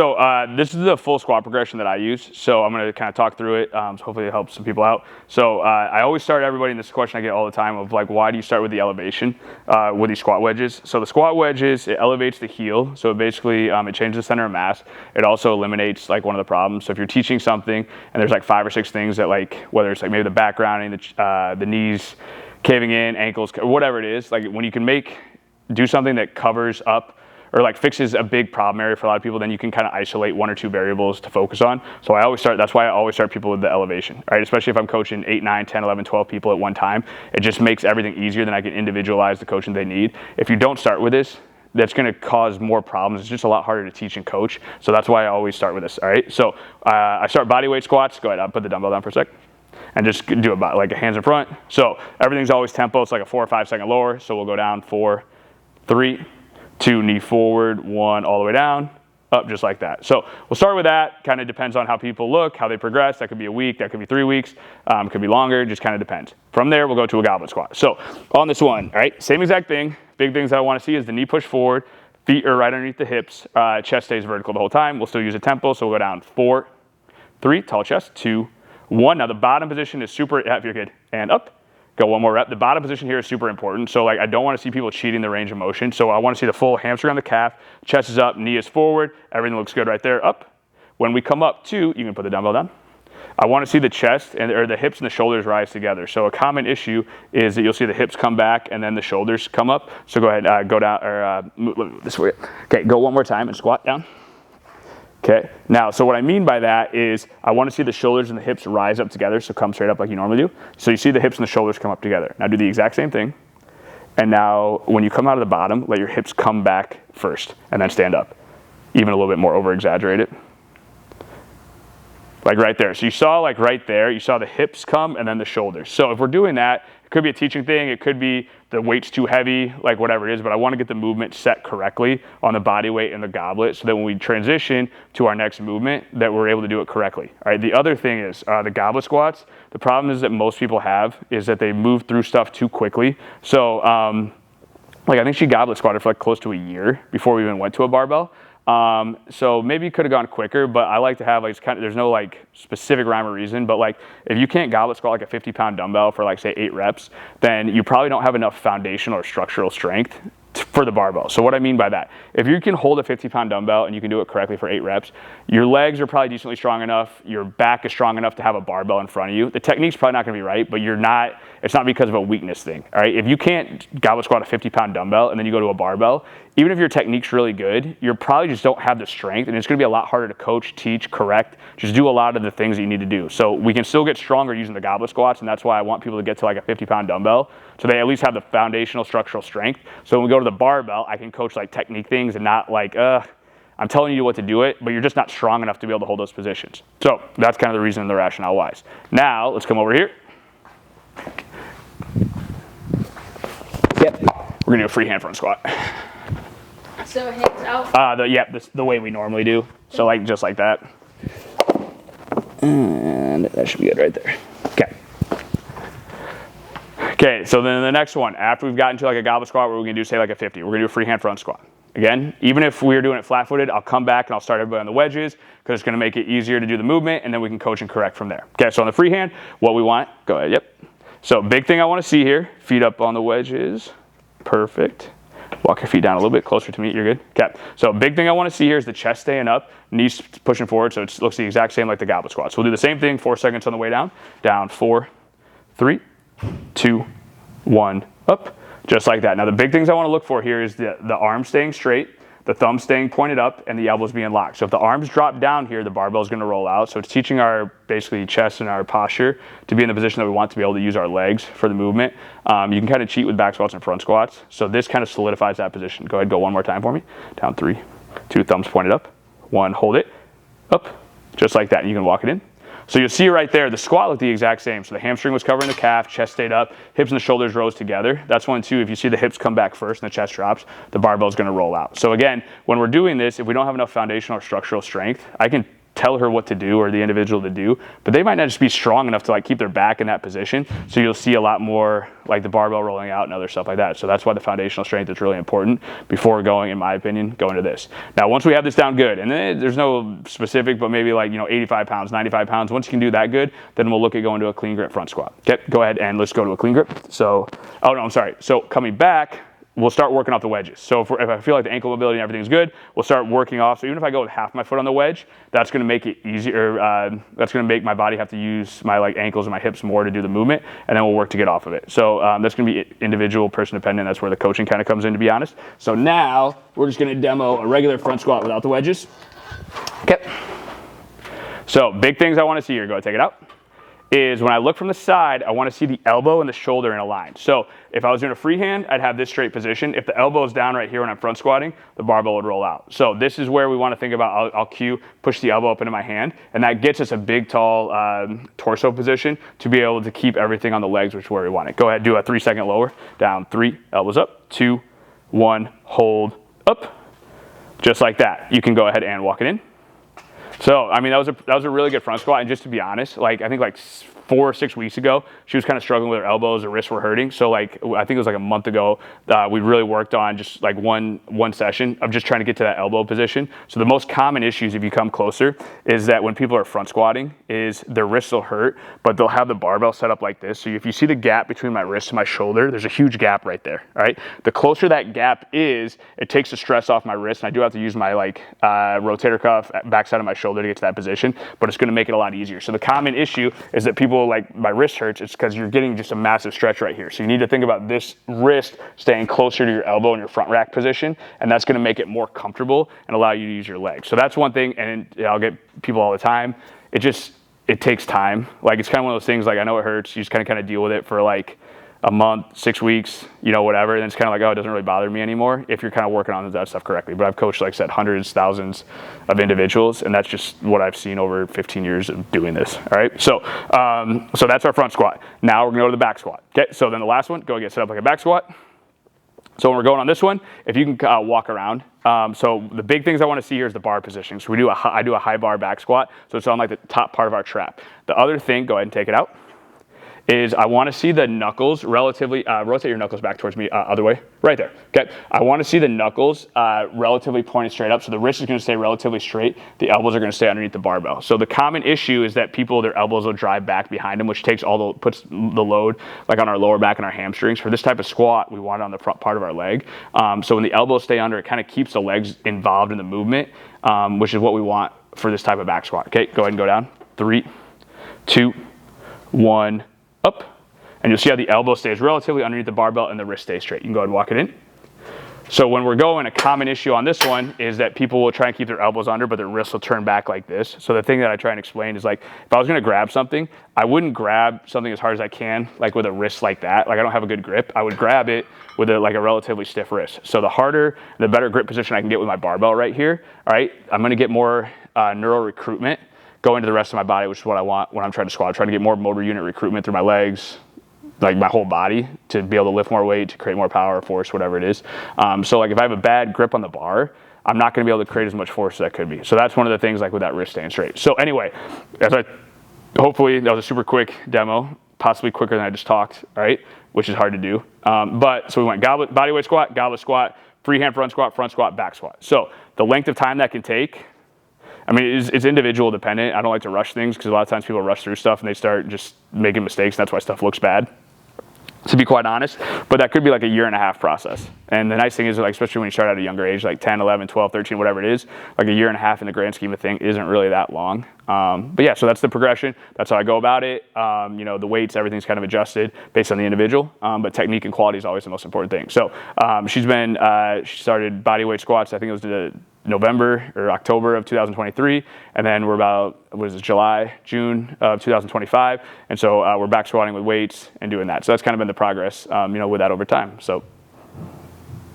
So this is the full squat progression that I use. So I'm going to kind of talk through it. So hopefully it helps some people out. So I always start everybody, and this is a question I get all the time of like, why do you start with the elevation with these squat wedges? So the squat wedges, it elevates the heel. So basically it changes the center of mass. It also eliminates like one of the problems. So if you're teaching something and there's like 5 or 6 things that like, whether it's like maybe the back grounding, the knees caving in, ankles, whatever it is, like when you can do something that covers up or like fixes a big problem area for a lot of people, then you can kind of isolate 1 or 2 variables to focus on. So that's why I always start people with the elevation, right? Especially if I'm coaching 8, 9, 10, 11, 12 people at one time. It just makes everything easier, then I can individualize the coaching they need. If you don't start with this, that's going to cause more problems. It's just a lot harder to teach and coach. So that's why I always start with this, all right? So I start bodyweight squats. Go ahead, I'll put the dumbbell down for a sec. And just do about like a hands in front. So everything's always tempo. It's like a 4 or 5 second lower. So we'll go down 4, 3, 2, knee forward, 1, all the way down, up just like that. So we'll start with that. Kind of depends on how people look, how they progress. That could be a week, that could be 3 weeks, could be longer, just kind of depends. From there, we'll go to a goblet squat. So on this one, all right, same exact thing. Big things that I want to see is the knee push forward, feet are right underneath the hips, chest stays vertical the whole time. We'll still use a tempo, so we'll go down 4, 3, tall chest, 2, 1. Now the bottom position is super, if you're good, and up. Go 1 more rep. The bottom position here is super important. So like I don't want to see people cheating the range of motion. So I want to see the full hamstring on the calf, chest is up, knee is forward, everything looks good right there, up. When we come up to, you can put the dumbbell down. I want to see the chest or the hips and the shoulders rise together. So a common issue is that you'll see the hips come back and then the shoulders come up. So go ahead, go down, or move this way. Okay, go 1 more time and squat down. Okay, now, so what I mean by that is I want to see the shoulders and the hips rise up together, so come straight up like you normally do. So you see the hips and the shoulders come up together. Now do the exact same thing. And now when you come out of the bottom, let your hips come back first and then stand up. Even a little bit more over-exaggerate it. Like right there. So you saw like right there, you saw the hips come and then the shoulders. So if we're doing that, it could be a teaching thing, it could be the weight's too heavy, like whatever it is, but I want to get the movement set correctly on the body weight and the goblet so that when we transition to our next movement, that we're able to do it correctly. All right, the other thing is the goblet squats, the problem is that most people have is that they move through stuff too quickly. So like I think she goblet squatted for like close to a year before we even went to a barbell. So maybe you could have gone quicker, but I like to have like, there's no like specific rhyme or reason, but like if you can't goblet squat like a 50-pound dumbbell for like say 8 reps, then you probably don't have enough foundational or structural strength for the barbell. So what I mean by that, if you can hold a 50-pound dumbbell and you can do it correctly for 8 reps, your legs are probably decently strong enough, your back is strong enough to have a barbell in front of you. The technique's probably not gonna be right, but it's not because of a weakness thing, all right? If you can't goblet squat a 50-pound dumbbell and then you go to a barbell, even if your technique's really good, you probably just don't have the strength, and it's gonna be a lot harder to coach, teach, correct, just do a lot of the things that you need to do. So we can still get stronger using the goblet squats, and that's why I want people to get to like a 50-pound dumbbell, so they at least have the foundational structural strength. So when we go to the barbell, I can coach like technique things and not like, I'm telling you what to do it, but you're just not strong enough to be able to hold those positions. So that's kind of the reason and the rationale wise. Now, let's come over here. Yep, we're gonna do a freehand front squat. So hands out? The way we normally do. So like, just like that. And that should be good right there. Okay. Okay, so then the next one, after we've gotten to like a goblet squat, where we're gonna do say like a 50, we're gonna do a freehand front squat. Again, even if we're doing it flat-footed, I'll come back and I'll start everybody on the wedges because it's gonna make it easier to do the movement, and then we can coach and correct from there. Okay, so on the freehand, what we want, go ahead, yep. So big thing I wanna see here, feet up on the wedges, perfect. Walk your feet down a little bit closer to me, you're good. Okay, so big thing I wanna see here is the chest staying up, knees pushing forward, so it looks the exact same like the goblet squat. So we'll do the same thing, 4 seconds on the way down. Down, 4, 3, 2, 1, up, just like that. Now the big things I wanna look for here is the arm staying straight, the thumb staying pointed up, and the elbows being locked. So if the arms drop down here, the barbell is gonna roll out. So it's teaching our basically chest and our posture to be in the position that we want to be able to use our legs for the movement. You can kind of cheat with back squats and front squats. So this kind of solidifies that position. Go ahead, go 1 more time for me. Down, 3, 2, thumbs pointed up, 1, hold it, up, just like that. And you can walk it in. So you'll see right there, the squat looked the exact same. So the hamstring was covering the calf, chest stayed up, hips and the shoulders rose together. That's one too, if you see the hips come back first and the chest drops, the barbell is gonna roll out. So again, when we're doing this, if we don't have enough foundational or structural strength, I can tell her what to do or the individual to do, but they might not just be strong enough to like keep their back in that position. So you'll see a lot more like the barbell rolling out and other stuff like that. So that's why the foundational strength is really important before going, in my opinion, going to this. Now, once we have this down good, and then there's no specific, but maybe like, 85 pounds, 95 pounds. Once you can do that good, then we'll look at going to a clean grip front squat. Okay, go ahead and let's go to a clean grip. So, oh no, I'm sorry. So coming back, we'll start working off the wedges. So if I feel like the ankle mobility and everything's good, we'll start working off. So even if I go with half my foot on the wedge, that's going to make it easier. That's going to make my body have to use my like ankles and my hips more to do the movement, and then we'll work to get off of it. So that's going to be individual, person dependent. That's where the coaching kind of comes in, to be honest. So now we're just going to demo a regular front squat without the wedges. Okay. So big things I want to see here. Go ahead, take it out. Is when I look from the side, I want to see the elbow and the shoulder in a line. So if I was doing a freehand, I'd have this straight position. If the elbow is down right here when I'm front squatting, the barbell would roll out. So this is where we want to think about, I'll cue, push the elbow up into my hand, and that gets us a big, tall torso position to be able to keep everything on the legs, which is where we want it. Go ahead, do a 3-second lower, down, 3, elbows up, 2, 1, hold, up, just like that. You can go ahead and walk it in. So, I mean, that was a really good front squat. And just to be honest, like I think like 4 or 6 weeks ago, she was kind of struggling with her elbows, her wrists were hurting. So like, I think it was like a month ago, we really worked on just like one session of just trying to get to that elbow position. So the most common issues, if you come closer, is that when people are front squatting, is their wrists will hurt, but they'll have the barbell set up like this. So if you see the gap between my wrist and my shoulder, there's a huge gap right there, all right? The closer that gap is, it takes the stress off my wrist, and I do have to use my like rotator cuff, backside of my shoulder to get to that position, but it's gonna make it a lot easier. So the common issue is that people like, my wrist hurts, it's because you're getting just a massive stretch right here. So you need to think about this wrist staying closer to your elbow in your front rack position, and that's gonna make it more comfortable and allow you to use your legs. So that's one thing, and I'll get people all the time, it takes time. Like it's kind of one of those things, like I know it hurts, you just kind of deal with it for like a month, 6 weeks, whatever. And it's kind of like, oh, it doesn't really bother me anymore if you're kind of working on that stuff correctly. But I've coached, like I said, hundreds, thousands of individuals, and that's just what I've seen over 15 years of doing this. All right. So, so that's our front squat. Now we're gonna go to the back squat. Okay. So then the last one, go get set up like a back squat. So when we're going on this one, if you can walk around. So the big things I want to see here is the bar positioning. So I do a high bar back squat. So it's on like the top part of our trap. The other thing, go ahead and take it out, is I want to see the knuckles relatively, rotate your knuckles back towards me, other way, right there, okay? I want to see the knuckles relatively pointed straight up, so the wrist is going to stay relatively straight, the elbows are going to stay underneath the barbell. So the common issue is that their elbows will drive back behind them, which puts the load like on our lower back and our hamstrings. For this type of squat, we want it on the front part of our leg. So when the elbows stay under, it kind of keeps the legs involved in the movement, which is what we want for this type of back squat. Okay, go ahead and go down, 3, 2, 1, up, and you'll see how the elbow stays relatively underneath the barbell and the wrist stays straight. You can go ahead and walk it in. So when we're going, a common issue on this one is that people will try and keep their elbows under, but their wrists will turn back like this. So the thing that I try and explain is like, if I was gonna grab something, I wouldn't grab something as hard as I can, like with a wrist like that. Like I don't have a good grip. I would grab it with like a relatively stiff wrist. So the better grip position I can get with my barbell right here, all right, I'm gonna get more neural recruitment go into the rest of my body, which is what I want when I'm trying to squat. I'm trying to get more motor unit recruitment through my legs, like my whole body, to be able to lift more weight, to create more power, force, whatever it is. So like if I have a bad grip on the bar, I'm not going to be able to create as much force as I could be. So that's one of the things, like with that wrist staying straight. So anyway, hopefully that was a super quick demo, possibly quicker than I just talked, all right, which is hard to do. But so we went goblet, bodyweight squat, freehand front squat, back squat. So the length of time that can take, I mean, it's individual dependent. I don't like to rush things because a lot of times people rush through stuff and they start just making mistakes. That's why stuff looks bad, to be quite honest. But that could be like a 1.5-year process. And the nice thing is, like, especially when you start at a younger age, like 10, 11, 12, 13, whatever it is, like a 1.5 year in the grand scheme of things isn't really that long. But yeah, so that's the progression. That's how I go about it. The weights, everything's kind of adjusted based on the individual. But technique and quality is always the most important thing. So she started bodyweight squats, I think it was the November or October of 2023, and then we're about, June of 2025, and so we're back squatting with weights and doing that. So that's kind of been the progress, with that over time. So